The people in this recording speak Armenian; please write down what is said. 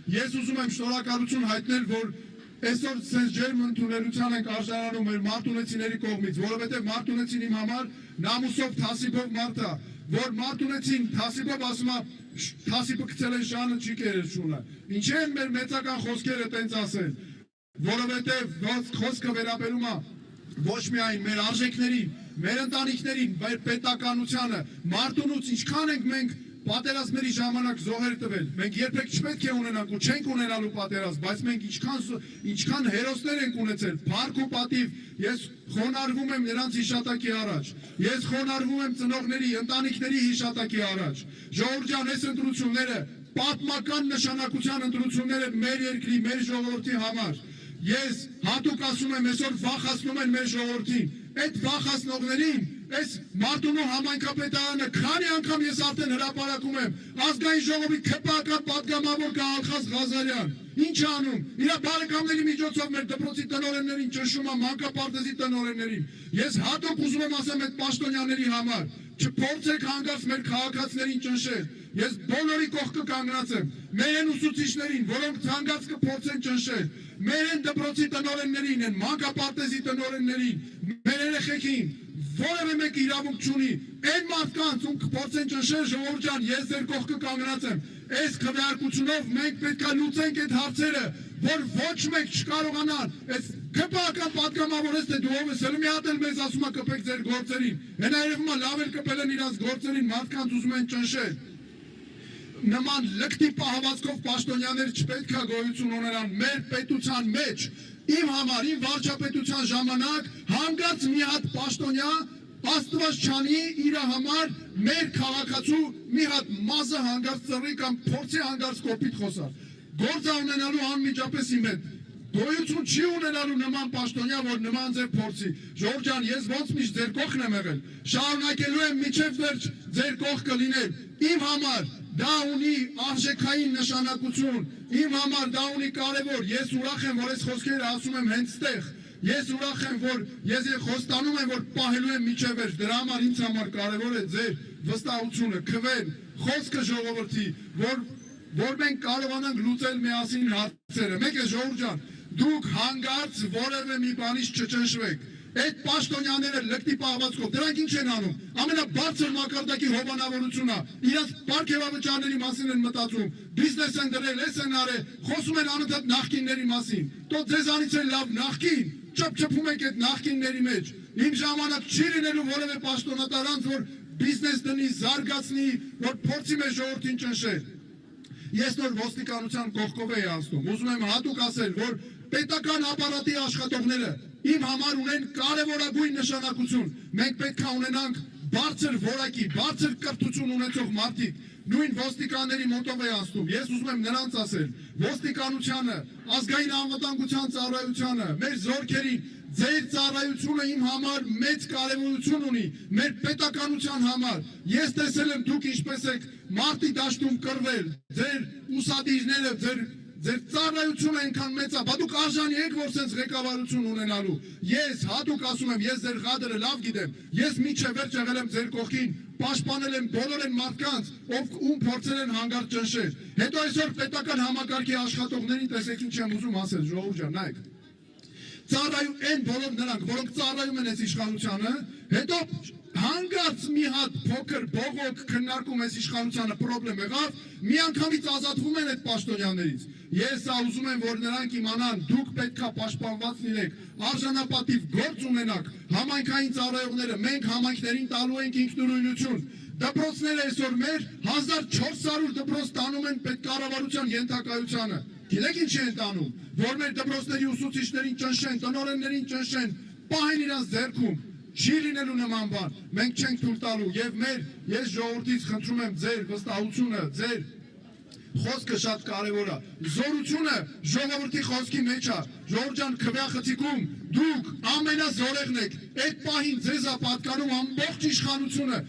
Ես ուզում եմ շնորհակալություն հայտնել, որ այսօր sense ջերմ ընդունելության ենք արժանանում մեր մարտունեցիների կողմից, որովհետև մարտունեցին իմ համար նամուսով թասիբով մարդ է, որ մարտունեցին թասիբով ասում է թասիբը գցել է շանը չի կերել շունը։ Ինչ են մեր մեծական խոսքերը տենց ասել, որովհետև խոսքը վերաբերում է ոչ միայն մեր արժեքներին, մեր ընտանիքներին, մեր պետականությանը, մարտունուց ինչքան ենք մենք պատերազմների ժամանակ զոհեր տվել, մենք երբեք չպետք է ունենանք ու չենք ունենալու պատերազմ, բայց մենք ինչքան հերոսներ ենք ունեցել, փառք ու պատիվ, ես խոնարհվում եմ նրանց հիշատակի առաջ, ես խոնարհվում եմ ծնողների, ընտանիքների հիշատակի առաջ, ժողովուրդ ջան, այս ընտրությունները պատմական նշանակության ընտրություններ են մեր երկրի, մեր ժողովրդի համար, ես հատուկ ասում եմ, այսօր վախացնում են մեր ժողովրդին, այդ վախացնողներին այս Մարտունու համայնքապետարանը քանի անգամ ես արդեն հրապարակում եմ, ազգային ժողովի ՔՊԱԿ պատգամավոր Գալխաս Ղազարյան, ինչ անում, իր բարեկամների միջոցով մեր դպրոցի տնօրեններին ճնշում է, մանկապարտեզի տնօրեններին, ես հատուկ ուզում եմ ասեմ այդ պաշտոնյաների համար, չփորձեք հանգարց մեր քաղաքացիներին ճնշել, ես բոլորի կողքը կանգնած եմ, մեր են ուսուցիչներին, որոնք հանգարց կփորձեն ճնշել, մեր են դպրոցի տնօրեններին, են մանկապարտեզի տնօրեններին, մեր երեխեքին, որևէ մեկ իրավունք չունի, այն մարդկանց ում կփորձեն ճնշել, ժողովուրդ ջան, ես ձեր կողքը կանգնած եմ, այս քվեարկությունով մենք պետք է լուծենք այդ հարցերը, որ ոչ մեկ չկարողանան, այս ՔՊԱԿ պատգամավորես թե դու ով ես, հենց մի հատ էլ մեզ ասում է կպեք ձեր գործերին, հենա երևում է լավ էլ կպել են իրաց գործերին, մարդկանց ուզում են ճնշել, նման լկտի պահվածքով պաշտոնյաներ չպետք է գոյություն ունենան մեր պետության մեջ, իմ համար, իմ վարչապետության ժամանակ հանգած մի հատ պաշտոնյա Աստված չանի իր համար մեր քաղաքացու մի հատ մազը հանգած ծռի կամ փորձի հանգած կոպիտ խոսալ։ Գործ ունենալու անմիջապես իմ հետ գոյություն չի ունենալու նման պաշտոնյա, որ նման ձեր փորձի։ Ժողովուրդ ջան, ես ոնց միշտ ձեր կողքն եմ եղել, շարունակելու եմ մինչև վերջ ձեր կողք կլինել։ Իմ համար դա ունի արժեքային նշանակություն, իմ համար դա ունի կարևոր, ես ուրախ եմ, որ այս խոսքերը ասում եմ հենց ստեղ, ես ուրախ եմ, որ ես խոստանում եմ, որ պահելու եմ մինչև վերջ, դրա համար ինձ համար կարևոր է ձեր վստահությունը, քվեն, խոսքը ժողովրդի, որ մենք կարողանանք լուծել միասին հարցերը։ Մեկ է ժողովուրդ ջան, դուք հանգարց որևէ մի բանից չճնշվեք։ Այդ պաշտոնյաները լկտի պահվածքով, դրանք ինչ են անում, ամենաբարձր մակարդակի հովանավորությունն է, իրաց պարգևավճարների մասին են մտածում, բիզնես են դրել, էս են արել, խոսում են անընդհատ նախկինների մասին, դու ձեզանից են լավ նախկին, չփչփում եք այդ նախկինների մեջ, իմ ժամանակ չի լինելու որևէ պաշտոնատարանց, որ բիզնես դնի, զարգացնի, որ փորձի մեր ժողովրդին ճնշել։ Ես նոր ոստիկանության կողքով էի անցնում, ուզում եմ հատուկ ասել, որ պետական ապարատի աշխատողները իմ համար ունեն կարևորագույն նշանակություն, մենք պետք է ունենանք բարձր որակի, բարձր կրթություն ունեցող մարդիկ, նույն ոստիկանների մոտով է անցնում, ես ուզում եմ նրանց ասել, ոստիկանությանը, ազգային անվտանգության ծառայությանը, մեր զորքերին, ձեր ծառայությունը իմ համար մեծ կարևորություն ունի, մեր պետականության համար, ես տեսել եմ դուք ինչպես եք մարտի դաշտում կռվել, ձեր ուսադիրները, ձեր ծառայությունը այնքան մեծ է, բա դուք արժանի եք, որ սենց ղեկավարություն ունենալու, ես հատուկ ասում եմ, ես ձեր ղադրը լավ գիտեմ, ես մինչև վերջ եղել եմ ձեր կողքին, պաշտպանել եմ բոլոր այն մարդկանց, ում փորձել են հանգարց ճնշել, հետո այսօր պետական համակարգի աշխատողներին տեսեք ինչ եմ ուզում ասել, ժողովուրդ ջան, նայեք, ծառայում են բոլոր նրանք, որոնք ծառայում են այս իշխանությանը, հետո հանգարց մի հատ փոքր բողոք քննարկում այս իշխանությանը պրոբլեմ եղավ, միանգամից ազատվում են այդ պաշտոնյաներից։ Ես ուզում եմ, որ նրանք իմանան, դուք պետք է պաշտպանված լինեք, արժանապատիվ գործ ունենաք, համայնքային ծառայողները, մենք համայնքներին տալու ենք ինքնուրույնություն։ Դպրոցները այսօր մեր 1400 դպրոց տանում են պետկառավարության ենթակայությանը։ Գիտեք ինչ են տանում, որ մեր դպրոցների ուսուցիչներին ճնշեն, տնօրեններին ճնշեն, պահեն իրենց ձեռքում։ Չի լինելու նման բան, մենք չենք թույլ տալու եւ ես ժողովրդից խնդրում եմ ձեր վստահությունը, ձեր խոսքը շատ կարևոր է, զորությունը ժողովրդի խոսքի մեջ է, ժողովուրդ ջան քվեախցիկում դուք ամենազորեղն եք, այդ պահին ձեզ է պատկանում ամբողջ իշխանությունը